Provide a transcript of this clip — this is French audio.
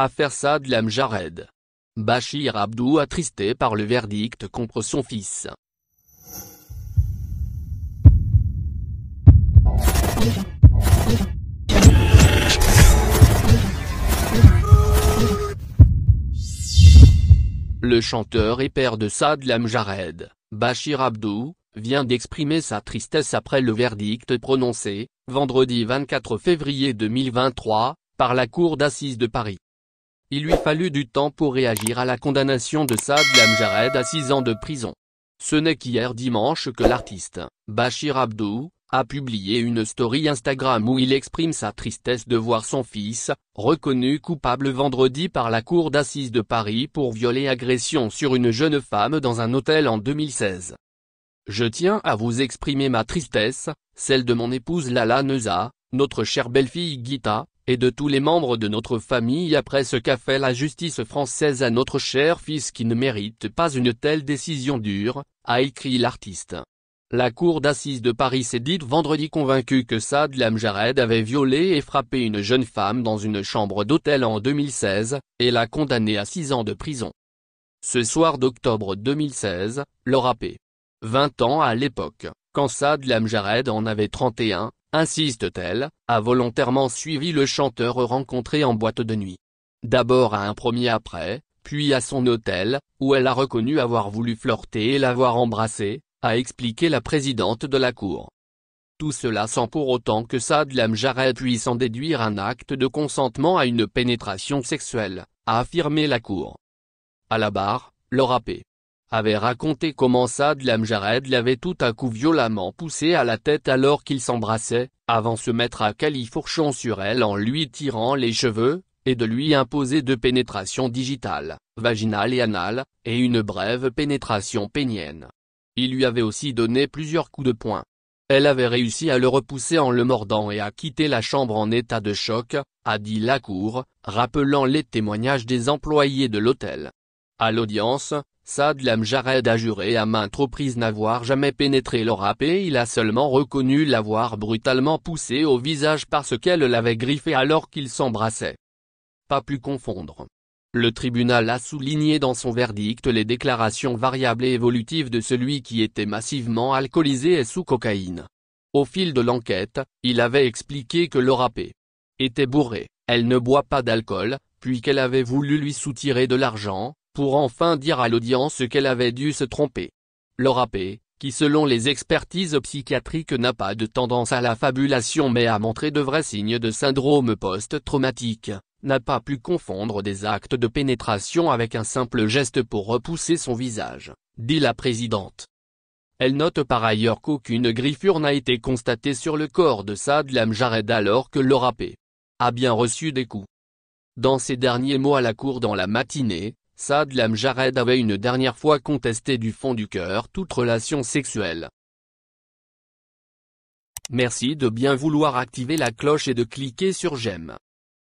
Affaire Saad Lamjared. Bachir Abdou attristé par le verdict contre son fils. Le chanteur et père de Saad Lamjared, Bachir Abdou, vient d'exprimer sa tristesse après le verdict prononcé, vendredi 24 février 2023, par la Cour d'assises de Paris. Il lui fallut du temps pour réagir à la condamnation de Saad Lamjared à 6 ans de prison. Ce n'est qu'hier dimanche que l'artiste, Bachir Abdou, a publié une story Instagram où il exprime sa tristesse de voir son fils, reconnu coupable vendredi par la Cour d'assises de Paris pour viol et agression sur une jeune femme dans un hôtel en 2016. Je tiens à vous exprimer ma tristesse, celle de mon épouse Lala Neuza, notre chère belle-fille Guita, et de tous les membres de notre famille après ce qu'a fait la justice française à notre cher fils qui ne mérite pas une telle décision dure, a écrit l'artiste. La Cour d'assises de Paris s'est dite vendredi convaincue que Saad Lamjared avait violé et frappé une jeune femme dans une chambre d'hôtel en 2016, et l'a condamné à 6 ans de prison. Ce soir d'octobre 2016, Laura P. 20 ans à l'époque, quand Saad Lamjared en avait 31, insiste-t-elle, a volontairement suivi le chanteur rencontré en boîte de nuit. D'abord à un premier après, puis à son hôtel, où elle a reconnu avoir voulu flirter et l'avoir embrassé, a expliqué la présidente de la Cour. Tout cela sans pour autant que Saad Lamjared puisse en déduire un acte de consentement à une pénétration sexuelle, a affirmé la Cour. À la barre, Laura P. avait raconté comment Saad Lamjared l'avait tout à coup violemment poussé à la tête alors qu'ils s'embrassaient, avant se mettre à califourchon sur elle en lui tirant les cheveux, et de lui imposer 2 pénétrations digitales, vaginale et anale, et une brève pénétration pénienne. Il lui avait aussi donné plusieurs coups de poing. Elle avait réussi à le repousser en le mordant et à quitter la chambre en état de choc, a dit la Cour, rappelant les témoignages des employés de l'hôtel. À l'audience, Saad Lamjared a juré à maintes reprises n'avoir jamais pénétré Laura P. Il a seulement reconnu l'avoir brutalement poussée au visage parce qu'elle l'avait griffé alors qu'ils s'embrassaient. Pas plus confondre. Le tribunal a souligné dans son verdict les déclarations variables et évolutives de celui qui était massivement alcoolisé et sous cocaïne. Au fil de l'enquête, il avait expliqué que Laura P. était bourrée, elle ne boit pas d'alcool, puis qu'elle avait voulu lui soutirer de l'argent, pour enfin dire à l'audience qu'elle avait dû se tromper. Laura P., qui selon les expertises psychiatriques n'a pas de tendance à la fabulation mais a montré de vrais signes de syndrome post-traumatique, n'a pas pu confondre des actes de pénétration avec un simple geste pour repousser son visage, dit la présidente. Elle note par ailleurs qu'aucune griffure n'a été constatée sur le corps de Saad Lamjared alors que Laura P. a bien reçu des coups. Dans ses derniers mots à la Cour dans la matinée, Saad Lamjared avait une dernière fois contesté du fond du cœur toute relation sexuelle. Merci de bien vouloir activer la cloche et de cliquer sur j'aime.